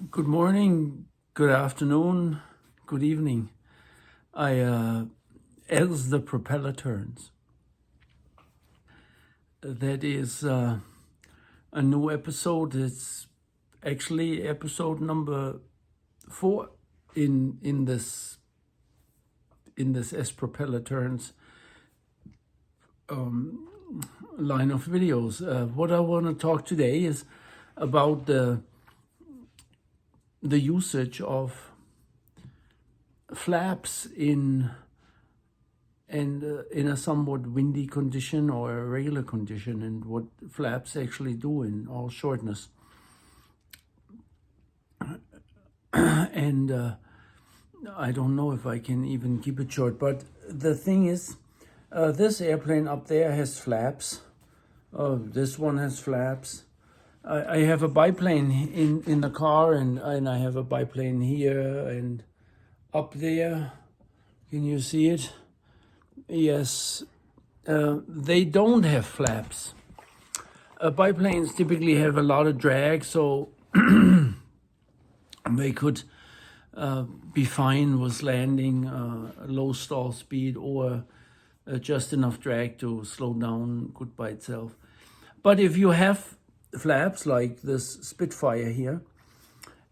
Good morning, good afternoon, good evening. As the propeller turns, that is a new episode. It's actually episode number 4 in this As Propeller Turns line of videos. What I want to talk today is about the usage of flaps in a somewhat windy condition or a regular condition, and what flaps actually do in all shortness. And I don't know if I can even keep it short, but the thing is, this airplane up there has flaps. This one has flaps. I have a biplane in the car, and I have a biplane here and up there. Can you see it? Yes, they don't have flaps. Biplanes typically have a lot of drag, so they could be fine with landing, low stall speed, or just enough drag to slow down good by itself. But if you have flaps like this Spitfire here,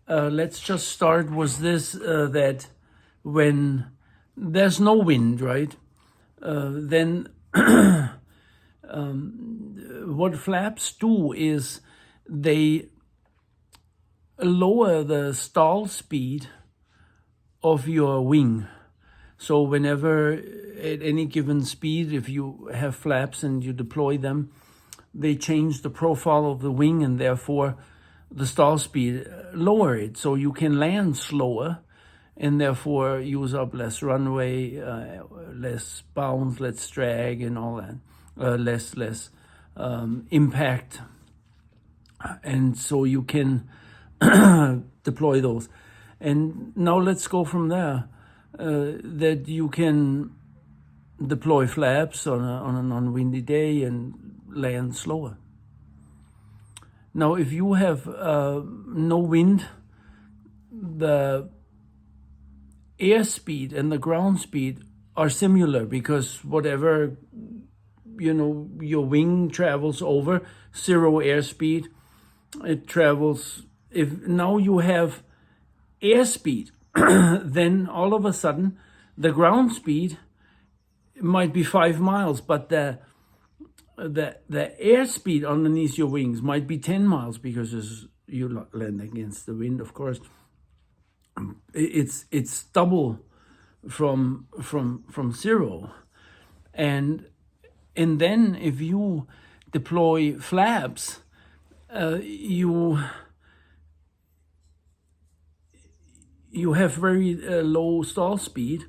let's just start with this, that when there's no wind, right? Then what flaps do is they lower the stall speed of your wing. So whenever at any given speed, if you have flaps and you deploy them, they change the profile of the wing and therefore the stall speed, lower it so you can land slower and therefore use up less runway, less bounce, less drag, and all that, less impact, and so you can deploy those. And now let's go from there. That you can deploy flaps on a non-windy day and land slower. Now, if you have no wind, the airspeed and the ground speed are similar, because whatever your wing travels over, zero airspeed, it travels. If now you have airspeed, then all of a sudden the ground speed might be 5 miles, but the airspeed underneath your wings might be 10 miles, because you land against the wind, of course. It's double from zero, and then if you deploy flaps, you have very low stall speed,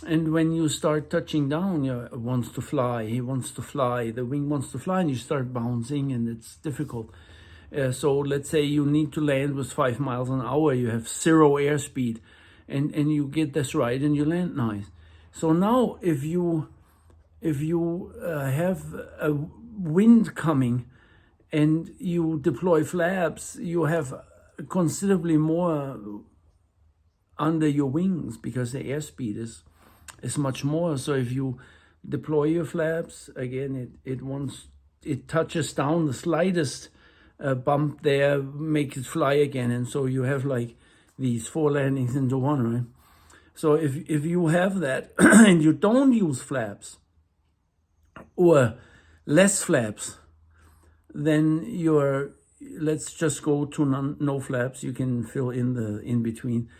and when you start touching down, he wants to fly, the wing wants to fly, and you start bouncing, and it's difficult. So let's say you need to land with 5 miles an hour, you have zero airspeed, and you get this right and you land nice. So now if you have a wind coming and you deploy flaps, you have considerably more under your wings, because the airspeed is much more. So if you deploy your flaps, again, it touches down, the slightest bump there make it fly again, and so you have like these 4 landings into one, right? So if you have that and you don't use flaps or less flaps, then let's just go to no flaps. You can fill in the in between.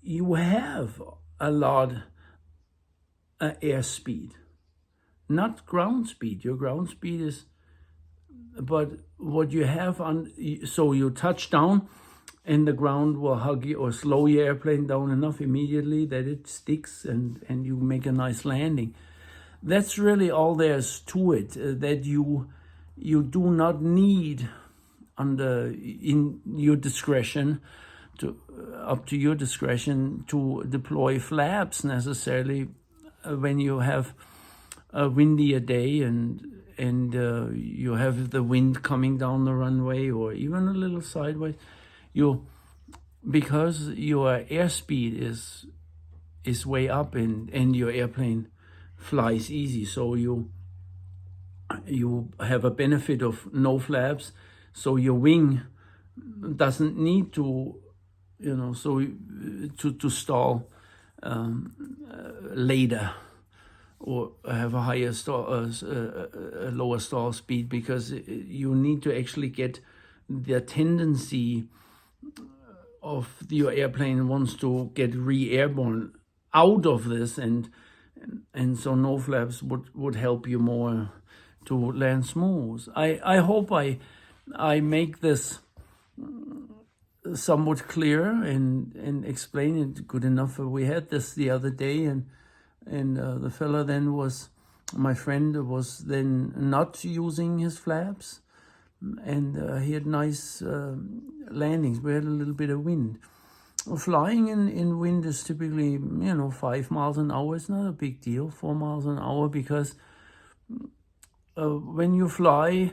You have a lot airspeed, not ground speed. Your ground speed is, but what you have so you touch down and the ground will hug you or slow your airplane down enough immediately that it sticks and you make a nice landing. That's really all there's to it, that you do not need, in your discretion, up to your discretion, to deploy flaps necessarily when you have a windier day and you have the wind coming down the runway or even a little sideways, because your airspeed is way up and your airplane flies easy, so you have a benefit of no flaps, so your wing doesn't need to, to stall later or have a higher a lower stall speed, because you need to actually get the tendency of your airplane wants to get re-airborne out of this, and so no flaps would help you more to land smooth. I hope I make this somewhat clear and explain it good enough. We had this the other day, and the fella then my friend was then not using his flaps, and he had nice landings. We had a little bit of wind. Flying in wind is typically 5 miles an hour. It's not a big deal, 4 miles an hour, because when you fly,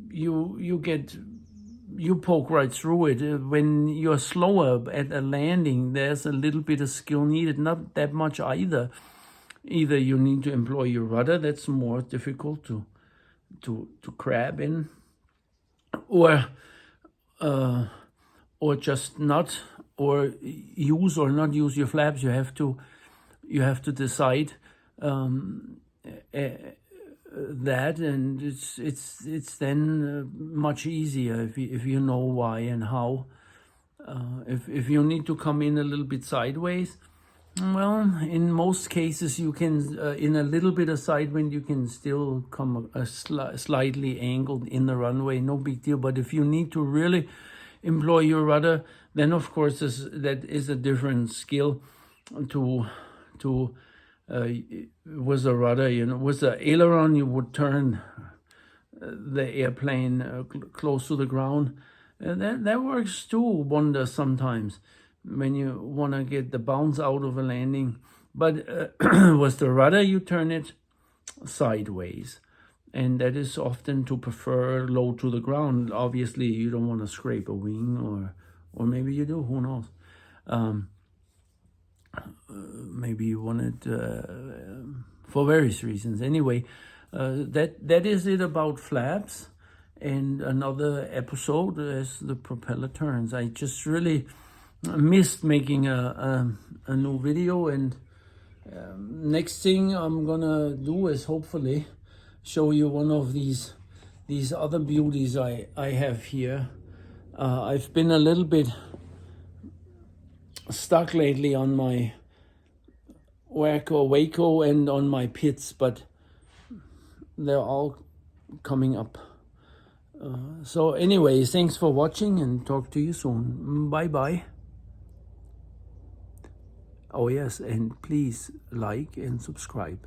you poke right through it. When you're slower at a landing, there's a little bit of skill needed, not that much either. Either you need to employ your rudder, that's more difficult to crab in, or just not, or use or not use your flaps. You have to decide that, and it's then much easier if you know why and how. If you need to come in a little bit sideways, well, in most cases you can, in a little bit of side wind, you can still come slightly angled in the runway, no big deal. But if you need to really employ your rudder, then of course that is a different skill to with the rudder. With the aileron, you would turn the airplane close to the ground. That works too, wonders sometimes when you want to get the bounce out of a landing. But with the rudder, you turn it sideways, and that is often to prefer low to the ground. Obviously, you don't want to scrape a wing, or maybe you do, who knows. Maybe you want it for various reasons. Anyway, that is it about flaps. And another episode as the propeller turns. I just really missed making a new video, and next thing I'm gonna do is hopefully show you one of these other beauties I have here. I've been a little bit stuck lately on my Waco and on my pits, but they're all coming up. So anyway, thanks for watching, and talk to you soon. Bye-bye. Oh yes, and please like and subscribe.